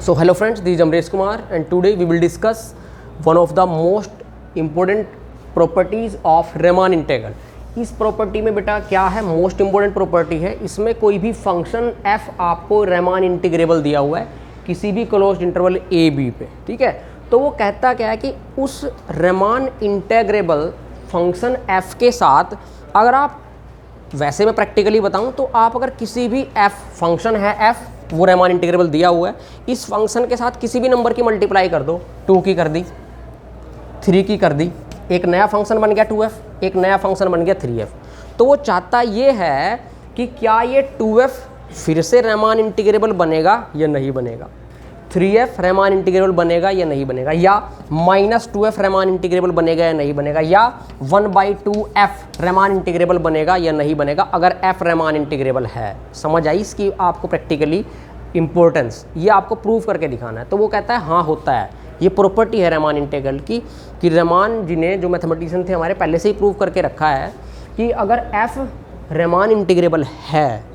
So hello friends, this is Amresh Kumar and today we will discuss one of the most important properties of Riemann integral. इस property में बेटा क्या है, most important property है। इसमें कोई भी फंक्शन f आपको Riemann इंटीग्रेबल दिया हुआ है किसी भी क्लोज्ड इंटरवल a b पे, ठीक है। तो वो कहता क्या है कि उस Riemann इंटीग्रेबल फंक्शन f के साथ अगर आप, वैसे मैं प्रैक्टिकली बताऊं तो आप अगर किसी भी f फंक्शन है f वो Riemann इंटीग्रेबल दिया हुआ है, इस फंक्शन के साथ किसी भी नंबर की मल्टीप्लाई कर दो, 2 की कर दी, 3 की कर दी, एक नया फंक्शन बन गया 2f, एक नया फंक्शन बन गया 3f। तो वो चाहता ये है कि क्या ये 2f फिर से Riemann इंटीग्रेबल बनेगा या नहीं बनेगा, 3f Riemann इंटीग्रेबल बनेगा या नहीं बनेगा, या -2f Riemann इंटीग्रेबल बनेगा या नहीं बनेगा, या 1/2f Riemann इंटीग्रेबल बनेगा या नहीं बनेगा अगर f Riemann इंटीग्रेबल है। समझ आई इसकी आपको प्रैक्टिकली इंपॉर्टेंस, ये आपको प्रूव करके दिखाना है। तो वो कहता है हाँ होता है, ये प्रॉपर्टी है Riemann इंटीग्रल की कि Riemann जी ने, जो मैथमेटिशियन थे हमारे, पहले से ही प्रूव करके रखा है कि अगर f Riemann इंटीग्रेबल है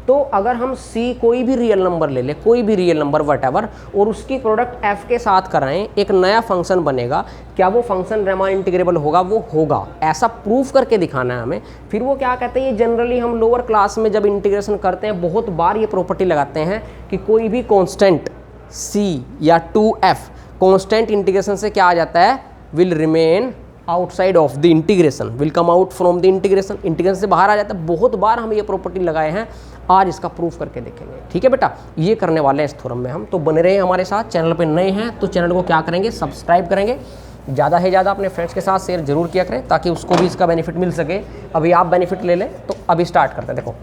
तो अगर हम c कोई भी रियल नंबर ले ले, कोई भी रियल नंबर वटएवर, और उसकी प्रोडक्ट f के साथ कराएं, एक नया फंक्शन बनेगा, क्या वो फंक्शन Riemann इंटीग्रेबल होगा? वो होगा। ऐसा प्रूफ करके दिखाना है हमें। फिर वो क्या कहते हैं, ये जनरली हम लोअर क्लास में जब इंटीग्रेशन करते हैं बहुत बार ये प्रॉपर्टी लगाते हैं कि कोई भी कॉन्स्टेंट c या 2f कॉन्स्टेंट इंटीग्रेशन से क्या आ जाता है, will remain outside of the integration, will come out from the integration, integration से बाहर आ जाता है। बहुत बार हम ये प्रॉपर्टी लगाए हैं, आज इसका प्रूफ करके देखेंगे, ठीक है बेटा। ये करने वाले हैं इस थ्योरम में हम, तो बने रहे हमारे साथ। चैनल पे नए हैं तो चैनल को क्या करेंगे, सब्सक्राइब करेंगे, ज़्यादा से ज़्यादा अपने फ्रेंड्स के साथ शेयर जरूर किया करें ताकि उसको भी इसका बेनिफिट मिल सके। अभी आप बेनिफिट ले लें। तो अभी स्टार्ट करते हैं। देखो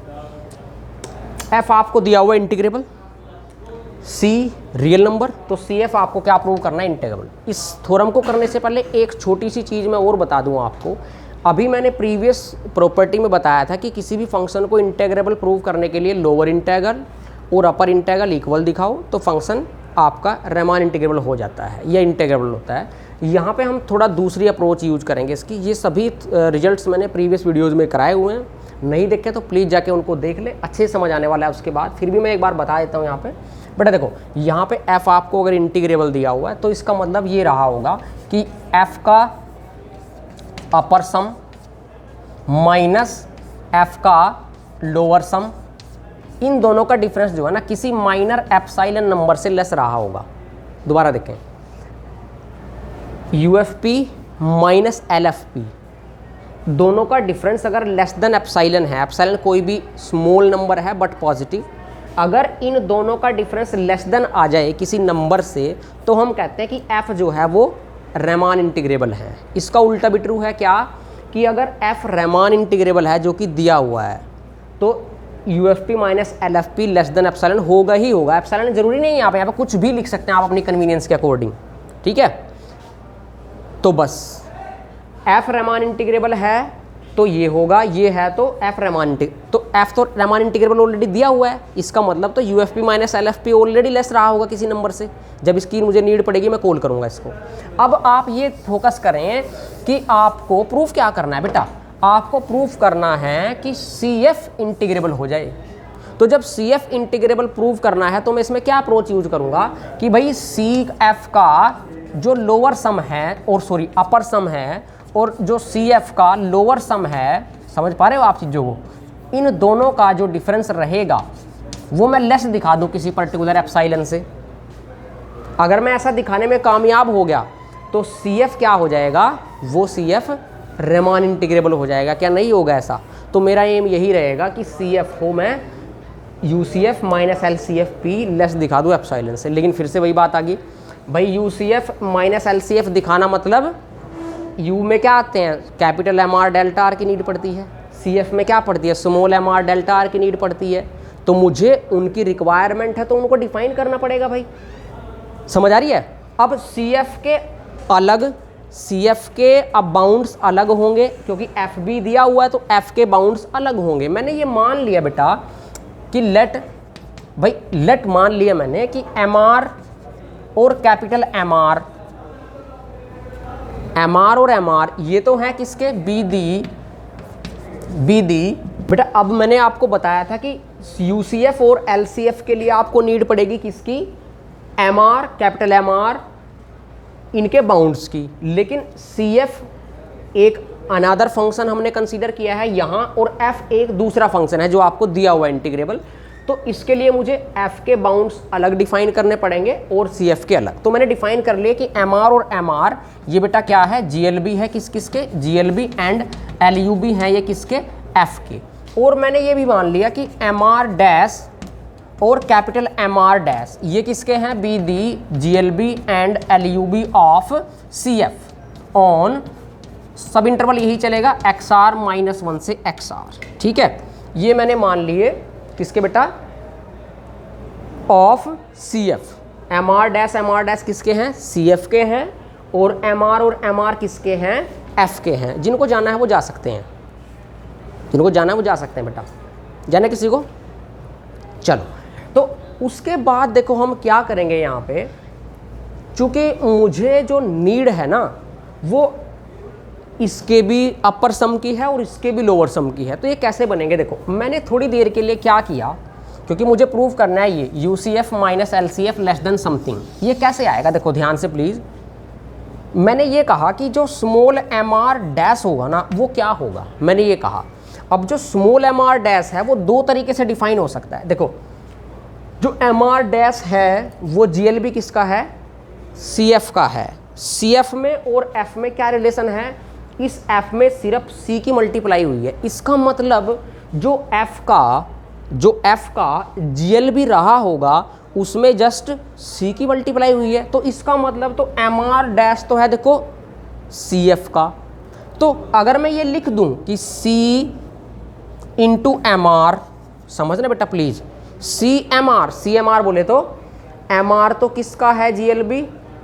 f आपको दिया हुआ है इंटीग्रेबल, c रियल नंबर, तो CF आपको क्या प्रूव करना है, इंटीग्रेबल। इस थ्योरम को करने से पहले एक छोटी सी चीज़ मैं और बता दूं आपको। अभी मैंने प्रीवियस प्रॉपर्टी में बताया था कि किसी भी फंक्शन को इंटीग्रेबल प्रूव करने के लिए लोअर इंटीग्रल और अपर इंटीग्रल इक्वल दिखाओ तो फंक्शन आपका Riemann इंटीग्रेबल हो जाता है या इंटीग्रेबल होता है। यहाँ पे हम थोड़ा दूसरी अप्रोच यूज करेंगे इसकी। ये सभी रिजल्ट्स मैंने प्रीवियस वीडियोज़ में कराए हुए हैं, नहीं देखे तो प्लीज़ जाके उनको देख ले, अच्छे से समझ आने वाला है उसके बाद। फिर भी मैं एक बार बता देता हूँ यहाँ पे। बेटा देखो, यहाँ पे f आपको अगर इंटीग्रेबल दिया हुआ है तो इसका मतलब ये रहा होगा कि f का अपर सम माइनस f का लोअर सम, इन दोनों का डिफरेंस जो है ना किसी माइनर एप्सिलॉन नंबर से लेस रहा होगा। दोबारा देखें, UFP माइनस LFP, दोनों का डिफरेंस अगर लेस देन एप्सिलॉन है, एप्सिलॉन कोई भी स्मॉल नंबर है बट पॉजिटिव, अगर इन दोनों का डिफरेंस लेस देन आ जाए किसी नंबर से तो हम कहते हैं कि f जो है वो Riemann इंटीग्रेबल है। इसका उल्टा भी ट्रू है क्या, कि अगर f Riemann इंटीग्रेबल है जो कि दिया हुआ है तो UFP minus LFP less than epsilon होगा ही होगा। एप्सिलॉन जरूरी नहीं है, यहाँ पे कुछ भी लिख सकते हैं आप अपनी कन्वीनियंस के अकॉर्डिंग, ठीक है। तो बस f Riemann इंटीग्रेबल है तो ये होगा, ये है तो f Riemann इंटीग्रेबल, तो f तो Riemann इंटीग्रेबल ऑलरेडी दिया हुआ है, इसका मतलब तो UFP minus LFP already less रहा होगा किसी नंबर से। जब इसकी मुझे नीड पड़ेगी मैं कॉल करूँगा इसको। अब आप ये फोकस करें कि आपको प्रूफ क्या करना है बेटा, आपको प्रूफ करना है कि CF इंटीग्रेबल हो जाए। तो जब CF इंटीग्रेबल प्रूव करना है तो मैं इसमें क्या अप्रोच यूज करूँगा कि भाई CF का जो लोअर सम है, और सॉरी अपर सम है, और जो CF का लोअर सम है, समझ पा रहे हो आप चीज़ों को, इन दोनों का जो डिफरेंस रहेगा वो मैं लेस दिखा दूं किसी पर्टिकुलर एप्सिलॉन से। अगर मैं ऐसा दिखाने में कामयाब हो गया तो CF क्या हो जाएगा, वो CF Riemann इंटीग्रेबल हो जाएगा। क्या नहीं होगा ऐसा? तो मेरा एम यही रहेगा कि CF को मैं UCF माइनस LCFP लेस दिखा दूँ एप्सिलॉन से। लेकिन फिर से वही बात आ गई भाई, UCF माइनस LCF दिखाना मतलब U में क्या आते हैं, कैपिटल MR डेल्टा R की नीड पड़ती है, CF में क्या पड़ती है, स्मॉल MR डेल्टा R की नीड पड़ती है। तो मुझे उनकी रिक्वायरमेंट है तो उनको डिफाइन करना पड़ेगा भाई, समझ आ रही है। अब CF के अब बाउंड्स अलग होंगे क्योंकि F भी दिया हुआ है तो F के बाउंड्स अलग होंगे। मैंने ये मान लिया बेटा कि लेट मान लिया मैंने कि MR और कैपिटल MR और MR ये तो हैं किसके, BD बेटा। अब मैंने आपको बताया था कि UCF और LCF के लिए आपको नीड पड़ेगी किसकी, M R, capital M R इनके बाउंड्स की, लेकिन सी एफ एक अनदर फंक्शन हमने कंसीडर किया है यहाँ, और एफ एक दूसरा फंक्शन है जो आपको दिया हुआ है इंटीग्रेबल। तो इसके लिए मुझे एफ के बाउंड्स अलग डिफाइन करने पड़ेंगे और सी एफ के अलग। तो मैंने डिफाइन कर लिया कि एम आर और एम आर ये बेटा क्या है, जी एल बी है किस किसके, G L B and L U B हैं ये किसके, एफ के। और मैंने ये भी मान लिया कि एम आर डैश और कैपिटल एम आर डैश ये किसके हैं, be the G L B and L U B of C F on subinterval यही चलेगा एक्स आर माइनस 1 से एक्स आर। ठीक है, ये मैंने मान लिए किसके बेटा, of C F. M R dash किसके हैं, सी एफ के हैं, और एम आर किसके हैं, एफ के हैं। जिनको जाना है वो जा सकते हैं, जिनको जाना है वो जा सकते हैं बेटा, जाना किसी को। चलो, तो उसके बाद देखो हम क्या करेंगे यहाँ पे, चूँकि मुझे जो नीड है ना वो इसके भी अपर सम की है और इसके भी लोअर सम की है। तो ये कैसे बनेंगे, देखो मैंने थोड़ी देर के लिए क्या किया, क्योंकि मुझे प्रूव करना है ये U C F minus L C F less than something, ये कैसे आएगा, देखो ध्यान से प्लीज़। मैंने ये कहा कि जो स्मॉल एम आर डैश होगा ना वो क्या होगा, मैंने ये कहा। अब जो स्मॉल एम आर डैश है वो दो तरीके से डिफाइन हो सकता है। देखो जो एम आर डैश है वो जी एल बी किसका है, सी एफ का है। सी एफ में और एफ में क्या रिलेशन है, इस एफ में सिर्फ सी की मल्टीप्लाई हुई है। इसका मतलब जो एफ का जी एल बी रहा होगा उसमें जस्ट सी की मल्टीप्लाई हुई है। तो इसका मतलब तो एम आर डैश तो है देखो सी एफ का। तो अगर मैं ये लिख दूं कि सी इंटू एम आर, समझना बेटा प्लीज, सी एम आर बोले तो एम आर तो किसका है, जी एल बी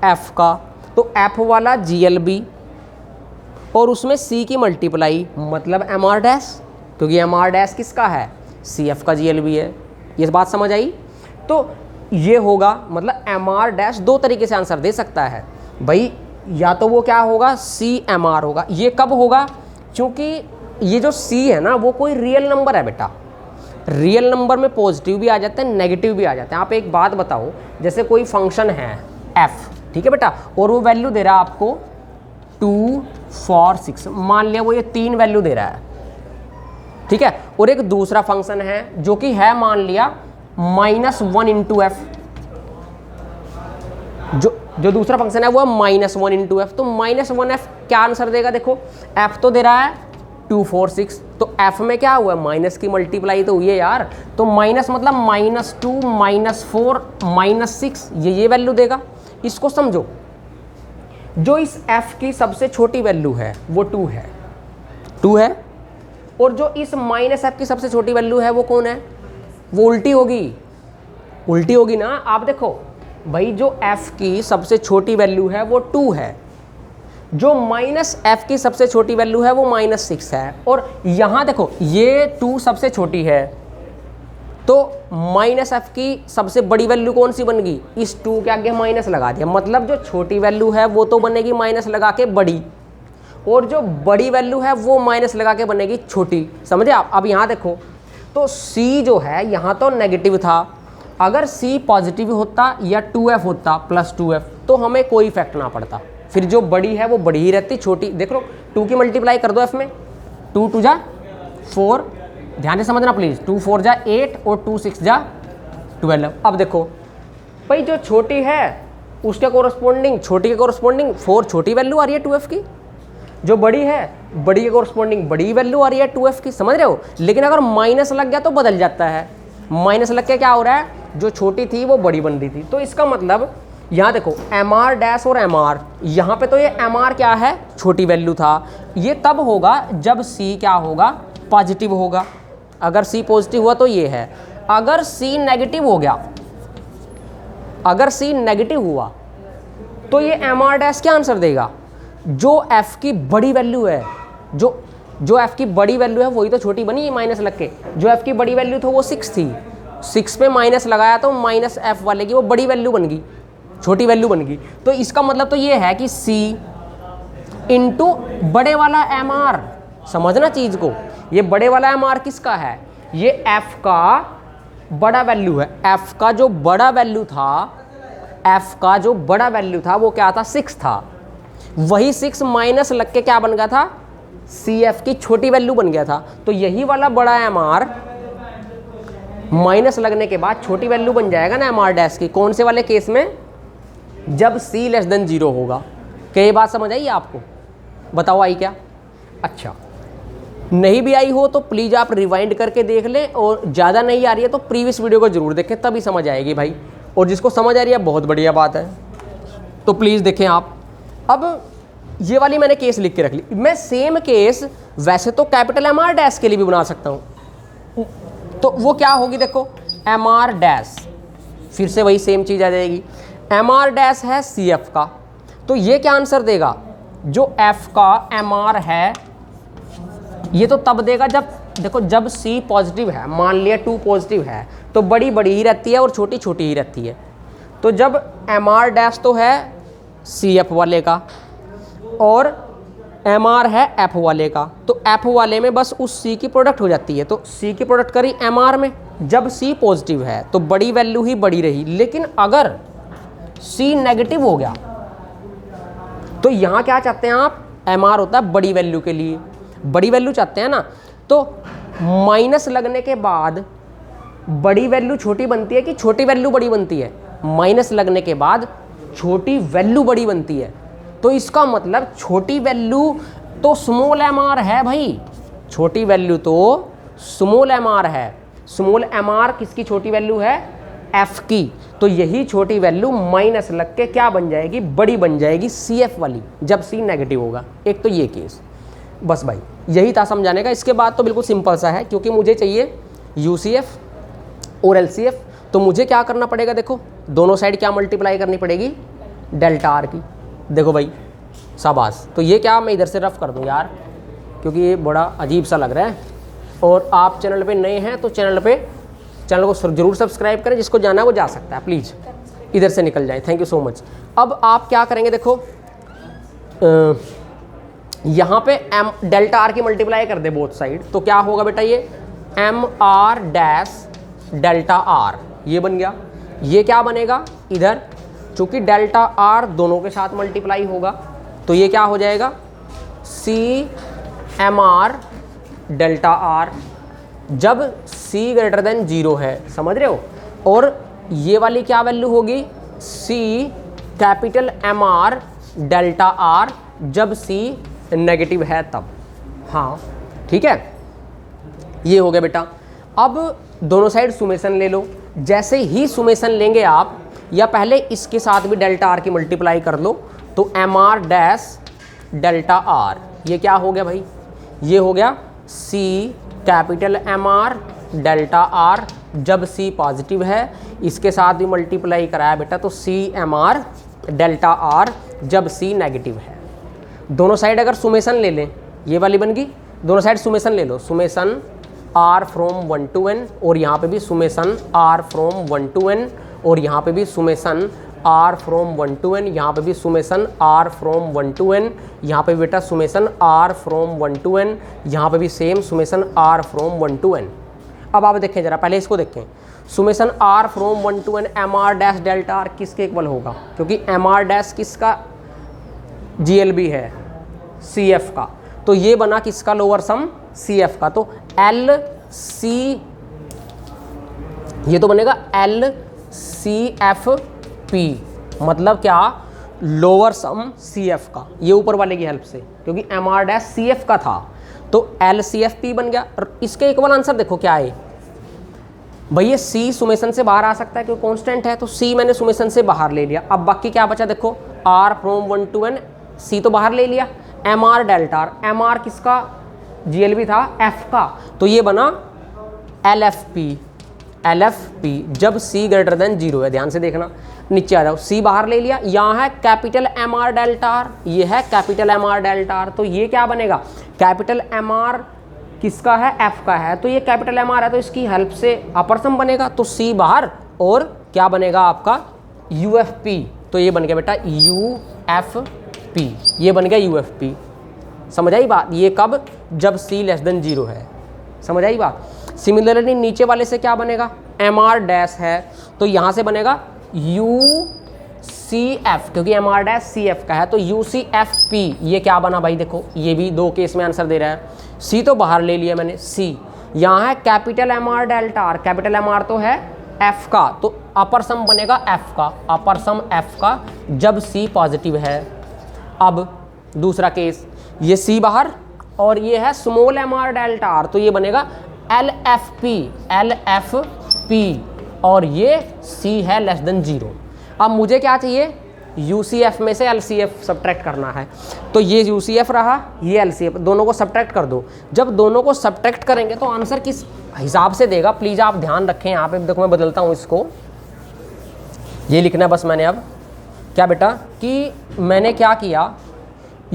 एफ का। तो एफ वाला जी एल बी और उसमें सी की मल्टीप्लाई मतलब एम आर डैश, क्योंकि एम आर डैश किसका है, सी एफ का जी एल बी है। ये बात समझ आई। तो ये होगा मतलब एम आर डैश दो तरीके से आंसर दे सकता है भाई, या तो वो क्या होगा सी एम आर होगा। ये कब होगा, क्योंकि ये जो सी है ना वो कोई रियल नंबर है बेटा। रियल नंबर में पॉजिटिव भी आ जाते हैं नेगेटिव भी आ जाते हैं। आप एक बात बताओ, जैसे कोई फंक्शन है एफ, ठीक है बेटा, और वो वैल्यू दे रहा है आपको 2, 4, 6, मान लिया वो ये 3 वैल्यू दे रहा है, ठीक है। और एक दूसरा फंक्शन है जो कि है मान लिया -1 इंटू एफ, जो दूसरा फंक्शन है वो है -1 इंटू एफ। तो -1f क्या आंसर देगा, देखो एफ तो दे रहा है 2, 4, 6, तो एफ में क्या हुआ है, माइनस की मल्टीप्लाई तो हुई है यार। तो माइनस मतलब -2, -4, -6 ये वैल्यू देगा। इसको समझो, जो इस f की सबसे छोटी वैल्यू है वो 2 है, और जो इस -f की सबसे छोटी वैल्यू है वो कौन है, वो उल्टी होगी ना। आप देखो भाई, जो f की सबसे छोटी वैल्यू है वो 2 है, जो -f की सबसे छोटी वैल्यू है वो -6 है, और यहाँ देखो ये 2 सबसे छोटी है, तो -f की सबसे बड़ी वैल्यू कौन सी बन गई, इस 2 के आगे माइनस लगा दिया, मतलब जो छोटी वैल्यू है वो तो बनेगी माइनस लगा के बड़ी, और जो बड़ी वैल्यू है वो माइनस लगा के बनेगी छोटी। समझे आप। अब यहाँ देखो, तो c जो है यहाँ तो नेगेटिव था, अगर c पॉजिटिव होता या 2f होता +2f तो हमें कोई इफेक्ट ना पड़ता, फिर जो बड़ी है वो बड़ी ही रहती, छोटी देख लो 2 की मल्टीप्लाई कर दो f में, 2 2 जा 4, ध्यान से समझना प्लीज़, 2 4 जा 8 और 2 6 जा 12। अब देखो भाई, जो छोटी है उसके कोरस्पॉन्डिंग, छोटी के कोरस्पॉन्डिंग 4 छोटी वैल्यू आ रही है 2f की, जो बड़ी है बड़ी के कोरस्पॉन्डिंग बड़ी वैल्यू आ रही है 2f की, समझ रहे हो। लेकिन अगर माइनस लग गया तो बदल जाता है, माइनस लग के क्या हो रहा है, जो छोटी थी वो बड़ी बन रही थी। तो इसका मतलब यहाँ देखो एम आर डैश और एम आर, यहाँ पे तो ये एम आर क्या है, छोटी वैल्यू था। ये तब होगा जब सी क्या होगा, पॉजिटिव होगा। अगर सी पॉजिटिव हुआ तो ये है, अगर सी नेगेटिव हो गया, अगर सी नेगेटिव हुआ तो ये एम आर डैश क्या आंसर देगा, जो एफ की बड़ी वैल्यू है, जो एफ की बड़ी वैल्यू है वही तो छोटी बनी माइनस लग के। जो एफ की बड़ी वैल्यू थी वो 6 थी, 6 पे माइनस लगाया तो माइनस एफ वाले की वो बड़ी वैल्यू बन गई, छोटी वैल्यू बन गई। तो इसका मतलब तो ये है कि C इंटू बड़े वाला एम आर, समझना चीज़ को, ये बड़े वाला एम आर किसका है, ये F का बड़ा वैल्यू है। F का जो बड़ा वैल्यू था, एफ का जो बड़ा वैल्यू था वो क्या था, 6 था, वही 6 माइनस लग के क्या बन गया था, सी एफ की छोटी वैल्यू बन गया था। तो यही वाला बड़ा एम आर माइनस लगने के बाद छोटी वैल्यू बन जाएगा ना एम आर डैश की, कौन से वाले केस में, जब सी लेस देन 0 होगा। क्या ये बात समझ आई आपको? बताओ आई क्या? अच्छा, नहीं भी आई हो तो प्लीज़ आप रिवाइंड करके देख लें, और ज़्यादा नहीं आ रही है तो प्रीवियस वीडियो को जरूर देखें, तभी समझ आएगी भाई। और जिसको समझ आ रही है बहुत बढ़िया बात है, तो प्लीज़ देखें आप। अब ये वाली मैंने केस लिख के रख ली। मैं सेम केस वैसे तो कैपिटल एम आर डैश के लिए भी बना सकता हूँ, तो वो क्या होगी देखो, एम आर डैश, फिर से वही सेम चीज़ आ जाएगी। एम आर डैश है सी एफ का, तो ये क्या आंसर देगा, जो एफ का एम आर है ये तो तब देगा जब, देखो जब सी पॉजिटिव है, मान लिया 2 पॉजिटिव है तो बड़ी बड़ी ही रहती है और छोटी छोटी ही रहती है। तो जब एम आर डैश तो है सी एफ वाले का और एम आर है एफ वाले का, तो एफ वाले में बस उस सी की प्रोडक्ट हो जाती है, तो सी की प्रोडक्ट करी एम आर में। जब सी पॉजिटिव है तो बड़ी वैल्यू ही बड़ी रही, लेकिन अगर सी नेगेटिव हो गया तो यहाँ क्या चाहते हैं आप, एम आर होता है बड़ी वैल्यू के लिए, बड़ी वैल्यू चाहते हैं ना, तो माइनस लगने के बाद बड़ी वैल्यू छोटी बनती है कि छोटी वैल्यू बड़ी बनती है, माइनस लगने के बाद छोटी वैल्यू बड़ी बनती है। तो इसका मतलब छोटी वैल्यू तो स्मॉल एम आर है भाई, छोटी वैल्यू तो स्मॉल एम आर है। स्मॉल एम आर किसकी छोटी वैल्यू है, एफ की, तो यही छोटी वैल्यू माइनस लग के क्या बन जाएगी, बड़ी बन जाएगी सी एफ वाली, जब सी नेगेटिव होगा। एक तो ये केस, बस भाई यही था समझाने का। इसके बाद तो बिल्कुल सिंपल सा है, क्योंकि मुझे चाहिए यूसीएफ और एलसीएफ, तो मुझे क्या करना पड़ेगा, देखो दोनों साइड क्या मल्टीप्लाई करनी पड़ेगी, डेल्टा आर की। देखो भाई शाबाश, तो ये क्या मैं इधर से रफ कर दूं यार, क्योंकि ये बड़ा अजीब सा लग रहा है। और आप चैनल पे नए हैं तो चैनल को जरूर सब्सक्राइब करें, जिसको जाना है वो जा सकता है, प्लीज़ इधर से निकल जाए। Thank you so much. अब आप क्या करेंगे, देखो यहाँ पे एम डेल्टा आर की मल्टीप्लाई कर दे बोथ साइड, तो क्या होगा बेटा, ये M R dash delta R, ये बन गया। ये क्या बनेगा, इधर चूंकि डेल्टा आर दोनों के साथ मल्टीप्लाई होगा तो ये क्या हो जाएगा, C M R delta R, जब सी ग्रेटर देन 0 है, समझ रहे हो। और ये वाली क्या वैल्यू होगी, C capital M R delta R, जब सी नेगेटिव है तब। हाँ ठीक है, ये हो गया बेटा। अब दोनों साइड सुमेशन ले लो। जैसे ही सुमेशन लेंगे आप, या पहले इसके साथ भी डेल्टा आर की मल्टीप्लाई कर लो, तो M R dash delta R, ये क्या हो गया भाई, ये हो गया C capital M R delta R, जब सी पॉजिटिव है। इसके साथ भी मल्टीप्लाई कराया बेटा, तो C M R delta R, जब सी नेगेटिव है। दोनों साइड अगर सुमेशन ले लें, ये वाली बन गई, दोनों साइड सुमेशन ले लो, summation R from 1 to n, और यहाँ पे भी summation R from 1 to n, और यहाँ पे भी summation R from 1 to n, यहाँ पे भी summation R from 1 to n, यहाँ पे बेटा summation R from 1 to n, यहाँ पे भी same summation R from 1 to n। अब आप देखें जरा, पहले इसको देखें, summation R from 1 to n M R dash delta R किसके इक्वल होगा, क्योंकि एम आर डैश किसका GLB है, CF का, तो ये बना किसका, लोअर सम CF का, तो LC, ये तो बनेगा LCFP, मतलब क्या, लोअर सम CF का, ये ऊपर वाले की हेल्प से, क्योंकि MR डैश CF का था तो LCFP बन गया। इसके इक्वल आंसर देखो क्या है भैया, C सुमेशन से बाहर आ सकता है क्योंकि कांस्टेंट है, तो C मैंने सुमेशन से बाहर ले लिया। अब बाकी क्या बचा देखो, R from 1 to n, C तो बाहर ले लिया, MR डेल्टा आर, MR किसका GLB था, F का, तो ये बना LFP, जब C ग्रेटर देन 0 है। ध्यान से देखना, नीचे आ जाओ, C बाहर ले लिया, यहाँ है कैपिटल MR डेल्टा आर, ये है कैपिटल MR डेल्टा आर, तो ये क्या बनेगा, कैपिटल MR किसका है, F का है, तो ये कैपिटल MR है, तो इसकी हेल्प से अपर सम बनेगा, तो C बाहर, और क्या बनेगा आपका UFP, तो ये बन गया बेटा UFP, ये बन गया UFP। समझ आई बात, ये कब, जब C लेस देन 0 है, समझ आई बात। सिमिलरली नीचे वाले से क्या बनेगा, MR डैश है, तो यहाँ से बनेगा सी एफ, क्योंकि M R dash C F का है तो यू सी एफ पी, ये क्या बना भाई, देखो ये भी दो केस में आंसर दे रहा है। सी तो बाहर ले लिया मैंने, सी यहाँ है capital M R delta R, capital M R तो है एफ का, तो अपर सम बनेगा एफ का, अपर सम एफ का जब सी पॉजिटिव है। अब दूसरा केस, ये सी बाहर और ये है small M R delta R, तो ये बनेगा L F P, L F P, और ये सी है लेस देन 0। अब मुझे क्या चाहिए, UCF में से LCF सब्ट्रैक्ट करना है, तो ये UCF रहा, ये LCF, दोनों को सब्ट्रैक्ट कर दो। जब दोनों को सब्ट्रैक्ट करेंगे तो आंसर किस हिसाब से देगा, प्लीज़ आप ध्यान रखें। यहाँ पे देखो मैं बदलता हूँ इसको, ये लिखना है बस मैंने अब क्या बेटा कि मैंने क्या किया,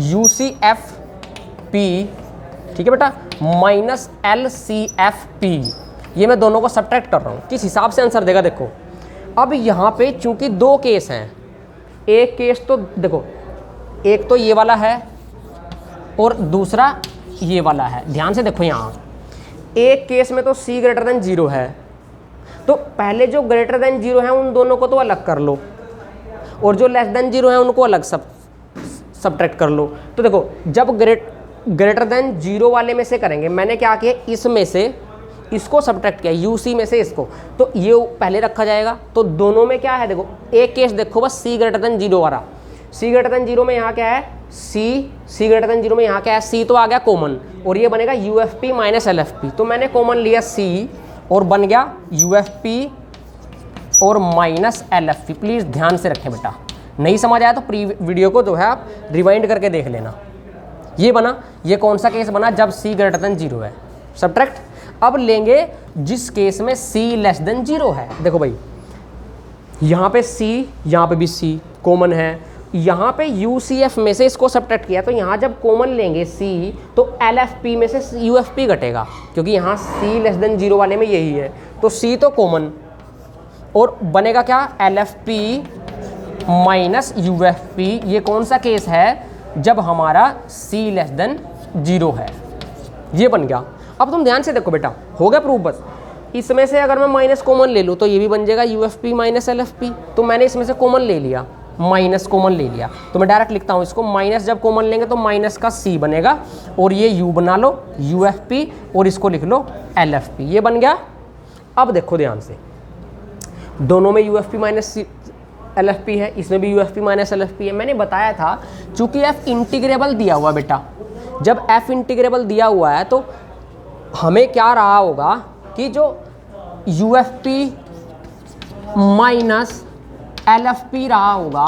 UCFP, ठीक है बेटा, माइनस LCFP, ये मैं दोनों को सब्ट्रैक्ट कर रहा हूँ, किस हिसाब से आंसर देगा देखो। अब यहाँ पे चूंकि दो केस हैं, एक केस तो देखो, एक तो ये वाला है और दूसरा ये वाला है, ध्यान से देखो यहाँ, एक केस में तो C ग्रेटर देन 0 है, तो पहले जो ग्रेटर देन 0 है उन दोनों को तो अलग कर लो, और जो लेस देन 0 है उनको अलग सब्ट्रैक्ट कर लो। तो देखो जब ग्रेटर देन 0 वाले में से करेंगे, मैंने क्या किया, इसमें से इसको सब्ट्रैक्ट किया, UC में से इसको, तो ये पहले रखा जाएगा। तो दोनों में क्या है देखो, एक केस देखो बस C ग्रेटर देन 0 वाला, C ग्रेटर देन 0 में यहाँ क्या है, C ग्रेटर देन 0 में यहाँ क्या है, C तो आ गया कॉमन, और ये बनेगा UFP माइनस LFP, तो मैंने कॉमन लिया C और बन गया UFP और माइनस LFP। प्लीज़ ध्यान से रखें बेटा, नहीं समझ आया तो प्री वीडियो को जो है आप रिवाइंड करके देख लेना। ये बना, ये कौन सा केस बना, जब C ग्रेटर देन 0 है, सब्ट्रैक्ट। अब लेंगे जिस केस में C लेस देन 0 है, देखो भाई यहाँ पे C, यहाँ पे भी C कॉमन है, यहाँ पे UCF में से इसको सब्ट्रैक्ट किया, तो यहाँ जब कॉमन लेंगे C तो LFP में से UFP घटेगा, क्योंकि यहाँ C लेस देन 0 वाले में यही है, तो C तो कॉमन, और बनेगा क्या, LFP माइनस UFP। ये कौन सा केस है, जब हमारा C लेस देन 0 है, ये बन गया। अब तुम ध्यान से देखो बेटा, हो गया प्रूफ। बस इसमें से अगर मैं माइनस कॉमन ले लूँ तो ये भी बन जाएगा UFP माइनस LFP, तो मैंने इसमें से कॉमन ले लिया, माइनस कॉमन ले लिया, तो मैं डायरेक्ट लिखता हूँ इसको, माइनस जब कॉमन लेंगे तो माइनस का C बनेगा, और ये U बना लो UFP, और इसको लिख लो LFP, ये बन गया। अब देखो ध्यान से, दोनों में UFP माइनस LFP है, इसमें भी UFP माइनस LFP है। मैंने बताया था चूंकि F इंटीग्रेबल दिया हुआ बेटा, जब F इंटीग्रेबल दिया हुआ है तो हमें क्या रहा होगा कि जो UFP माइनस LFP रहा होगा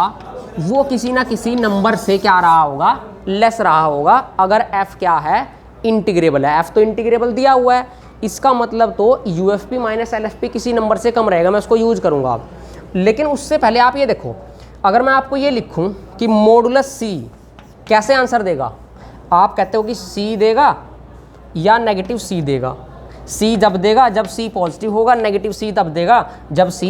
वो किसी ना किसी नंबर से क्या रहा होगा, लेस रहा होगा, अगर F क्या है, इंटीग्रेबल है। F तो इंटीग्रेबल दिया हुआ है, इसका मतलब तो UFP माइनस LFP किसी नंबर से कम रहेगा, मैं उसको यूज करूँगा अब। लेकिन उससे पहले आप ये देखो, अगर मैं आपको ये लिखूँ कि मॉडुलस C कैसे आंसर देगा, आप कहते हो कि C देगा या नेगेटिव C देगा। C जब देगा जब C पॉजिटिव होगा, नेगेटिव C तब देगा जब C,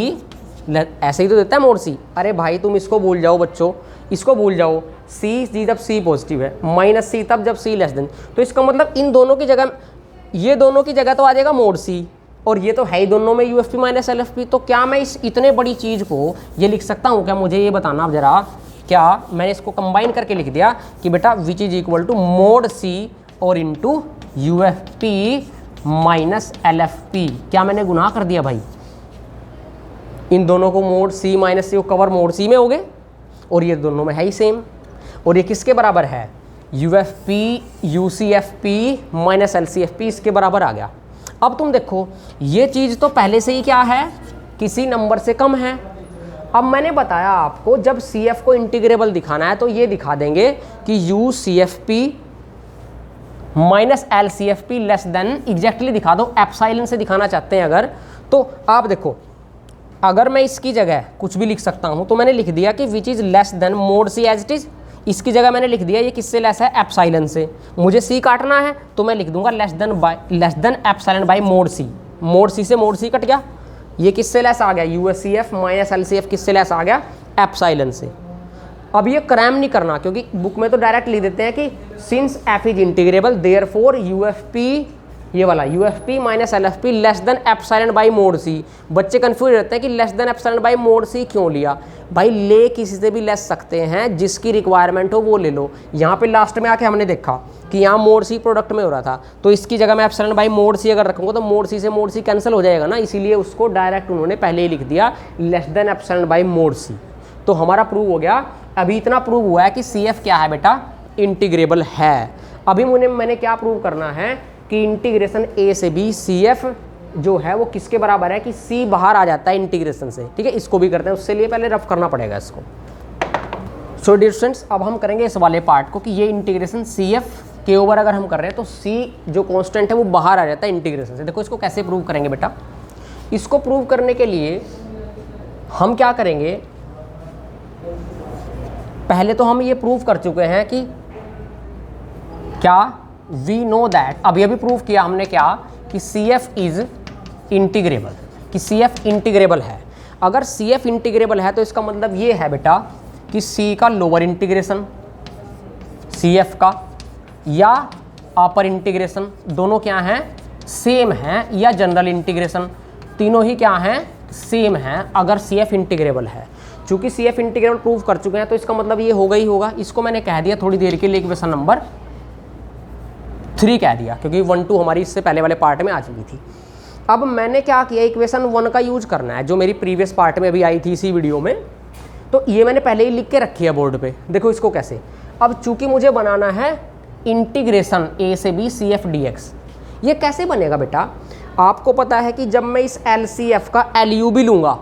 ऐसे ही तो देता है मोड C। अरे भाई तुम इसको भूल जाओ बच्चों, इसको भूल जाओ, C जब C पॉजिटिव है, माइनस C तब जब C लेस देन, तो इसका मतलब इन दोनों की जगह, ये दोनों की जगह तो आ जाएगा मोड C, और ये तो है ही दोनों में UFP माइनस LFP। तो क्या मैं इस इतने बड़ी चीज़ को ये लिख सकता हूँ क्या, मुझे ये बताना अब जरा, क्या मैंने इसको कंबाइन करके लिख दिया कि बेटा which is equal to mode C और इंटू UFP माइनस LFP। क्या मैंने गुनाह कर दिया भाई, इन दोनों को मोड C माइनस C को कवर मोड C में हो गए, और ये दोनों में है ही सेम, और ये किसके बराबर है, UFP UCFP माइनस LCFP, इसके बराबर आ गया। अब तुम देखो ये चीज़ तो पहले से ही क्या है, किसी नंबर से कम है। अब मैंने बताया आपको जब CF को इंटीग्रेबल दिखाना है तो ये दिखा देंगे कि UCFP minus LCFP less than, exactly दिखा दो, एप्सिलॉन से दिखाना चाहते हैं अगर, तो आप देखो अगर मैं इसकी जगह कुछ भी लिख सकता हूँ, तो मैंने लिख दिया कि which is less than mode C as it is, इसकी जगह मैंने लिख दिया ये किससे लेस है, एप्सिलॉन से। मुझे C काटना है तो मैं लिख दूंगा less than epsilon by mode C, mode C से मोड C कट गया, ये किससे लेस आ गया, UCF माइनस LCF किससे लेस आ गया, एप्सिलॉन से। अब ये क्रैम नहीं करना, क्योंकि बुक में तो डायरेक्ट लिख देते हैं कि since F is integrable therefore UFP ये वाला U F P minus L F P less than epsilon by mod C. बच्चे कन्फ्यूज रहते हैं कि less than epsilon by mod C क्यों लिया। भाई ले किसी से भी ले सकते हैं, जिसकी रिक्वायरमेंट हो वो ले लो। यहाँ पे लास्ट में आके हमने देखा कि यहाँ मोड सी प्रोडक्ट में हो रहा था, तो इसकी जगह मैं एप्सिलॉन बाई मोड सी अगर रखूँगा तो मोड सी से मोड सी कैंसिल हो जाएगा ना, इसीलिए उसको डायरेक्ट उन्होंने पहले ही लिख दिया less than epsilon by mod C. तो हमारा प्रूव हो गया। अभी इतना प्रूव हुआ है कि सी एफ क्या है बेटा, इंटीग्रेबल है। अभी मैंने क्या प्रूव करना है कि इंटीग्रेशन ए से बी सी एफ जो है वो किसके बराबर है कि सी बाहर आ जाता है इंटीग्रेशन से। ठीक है, इसको भी करते हैं, उससे लिए पहले रफ करना पड़ेगा इसको। सो डियर स्टूडेंट्स, अब हम करेंगे इस वाले पार्ट को कि ये इंटीग्रेशन सी एफ के ओवर अगर हम कर रहे हैं तो सी जो कांस्टेंट है वो बाहर आ जाता है इंटीग्रेशन से। देखो इसको कैसे प्रूव करेंगे बेटा। इसको प्रूव करने के लिए हम क्या करेंगे, पहले तो हम ये प्रूव कर चुके हैं कि क्या वी नो दैट, अभी प्रूव किया हमने क्या कि सी एफ इज इंटीग्रेबल, कि सी एफ इंटीग्रेबल है। अगर सी एफ इंटीग्रेबल है तो इसका मतलब ये है बेटा कि सी का लोअर इंटीग्रेशन सी एफ का या अपर इंटीग्रेशन दोनों क्या हैं, सेम हैं, या जनरल इंटीग्रेशन तीनों ही क्या हैं, सेम हैं अगर सी एफ इंटीग्रेबल है। चूंकि सी एफ इंटीग्रेबल प्रूव कर चुके हैं तो इसका मतलब ये होगा ही होगा। इसको मैंने कह दिया थोड़ी देर के लिए इक्वेशन नंबर 3 कह दिया, क्योंकि 1 2 हमारी इससे पहले वाले पार्ट में आ चुकी थी। अब मैंने क्या किया, इक्वेशन 1 का यूज करना है जो मेरी प्रीवियस पार्ट में अभी आई थी इसी वीडियो में। तो ये मैंने पहले ही लिख के रखी है बोर्ड पे। देखो इसको कैसे, अब चूंकि मुझे बनाना है इंटीग्रेशन ए से B C F D X. ये कैसे बनेगा बेटा, आपको पता है कि जब मैं इस एल सी एफ का एल यू बी लूँगा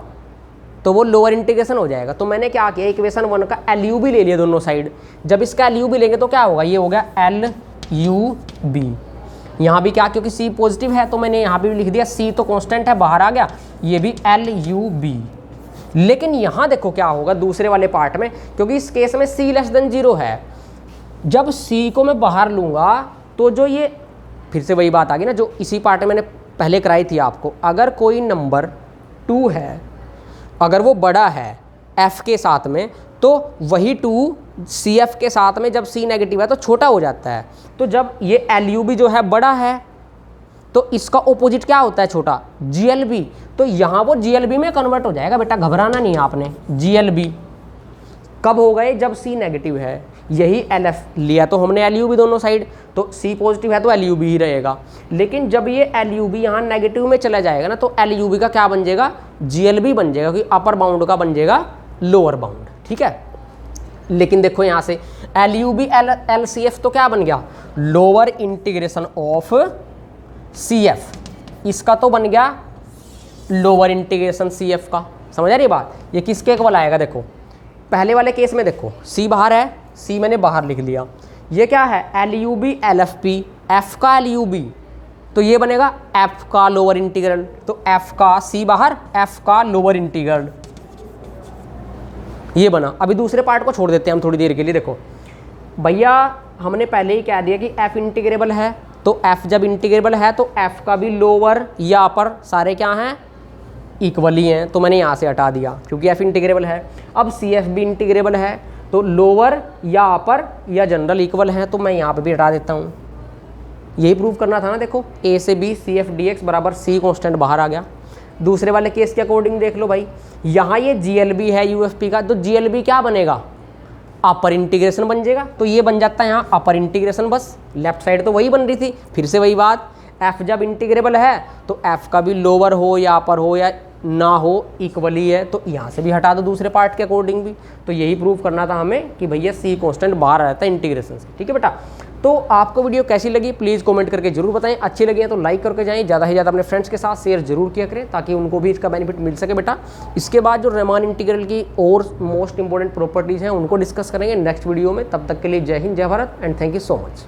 तो वो लोअर इंटीग्रेशन हो जाएगा। तो मैंने क्या किया, इक्वेशन 1 का एल यू बी ले लिया दोनों साइड। जब इसका एल यू बी लेंगे तो क्या होगा, ये हो गया एल यू बी। यहाँ भी क्या, क्योंकि सी पॉजिटिव है तो मैंने यहाँ भी लिख दिया, सी तो कांस्टेंट है बाहर आ गया, ये भी एल यू बी। लेकिन यहाँ देखो क्या होगा दूसरे वाले पार्ट में, क्योंकि इस केस में सी लेस देन 0 है। जब सी को मैं बाहर लूँगा तो जो ये फिर से वही बात आ गई ना जो इसी पार्ट में मैंने पहले कराई थी आपको। अगर कोई नंबर 2 है, अगर वो बड़ा है f के साथ में, तो वही 2 सी एफ के साथ में जब सी नेगेटिव है तो छोटा हो जाता है। तो जब ये एल यू बी जो है बड़ा है तो इसका ओपोजिट क्या होता है, छोटा, जी एल बी। तो यहाँ वो जी एल बी में कन्वर्ट हो जाएगा बेटा, घबराना नहीं है आपने। जी एल बी कब हो गए, जब सी नेगेटिव है। यही एल एफ लिया तो हमने एल यू बी दोनों साइड, तो सी पॉजिटिव है तो एल यू बी ही रहेगा। लेकिन जब ये एल यू बी यहाँ नेगेटिव में चला जाएगा ना तो एल यू बी का क्या बन जाएगा, जी एल बी बन जाएगा, क्योंकि अपर बाउंड का बन जाएगा लोअर बाउंड। ठीक है, लेकिन देखो यहाँ से L U B L C F तो क्या बन गया, lower integration of C F. इसका तो बन गया लोअर इंटीग्रेशन सी एफ का। समझ आ रही बात, ये किसके इक्वल आएगा। देखो पहले वाले केस में देखो सी बाहर है, सी मैंने बाहर लिख लिया। ये क्या है, L U B L F P, F का एल यू बी, तो ये बनेगा एफ का लोअर इंटीग्रल। तो एफ का सी बाहर, एफ का लोअर इंटीग्रल, ये बना। अभी दूसरे पार्ट को छोड़ देते हैं हम थोड़ी देर के लिए। देखो भैया हमने पहले ही कह दिया कि एफ इंटीग्रेबल है, तो एफ जब इंटीग्रेबल है तो एफ का भी लोअर या अपर सारे क्या हैं, इक्वल ही हैं। तो मैंने यहाँ से हटा दिया क्योंकि एफ इंटीग्रेबल है। अब सी एफ भी इंटीग्रेबल है तो लोअर या अपर या जनरल इक्वल हैं, तो मैं यहाँ पे भी हटा देता हूँ। यही प्रूव करना था ना। देखो ए से B C F D X बराबर सी कॉन्स्टेंट बाहर आ गया। दूसरे वाले केस के अकॉर्डिंग देख लो भाई, यहाँ ये जी एल बी है यू एफ पी का, तो जी एल बी क्या बनेगा, अपर इंटीग्रेशन बन जाएगा। तो ये बन जाता है यहाँ अपर इंटीग्रेशन, बस लेफ्ट साइड तो वही बन रही थी। फिर से वही बात, एफ जब इंटीग्रेबल है तो एफ का भी लोअर हो या अपर हो या ना हो, इक्वली है, तो यहाँ से भी हटा दो दूसरे पार्ट के अकॉर्डिंग भी। तो यही प्रूव करना था हमें कि भैया सी कांस्टेंट बाहर आ जाता है इंटीग्रेशन से। ठीक है बेटा, तो आपको वीडियो कैसी लगी प्लीज़ कमेंट करके जरूर बताएं। अच्छी लगी है तो लाइक करके जाएं, ज़्यादा से ज़्यादा अपने फ्रेंड्स के साथ शेयर जरूर किया करें ताकि उनको भी इसका बेनिफिट मिल सके बेटा। इसके बाद जो रीमान इंटीग्रल की और मोस्ट इंपॉर्टेंट प्रॉपर्टीज़ हैं उनको डिस्कस करेंगे नेक्स्ट वीडियो में। तब तक के लिए जय हिंद, जय Bharat and thank you so much.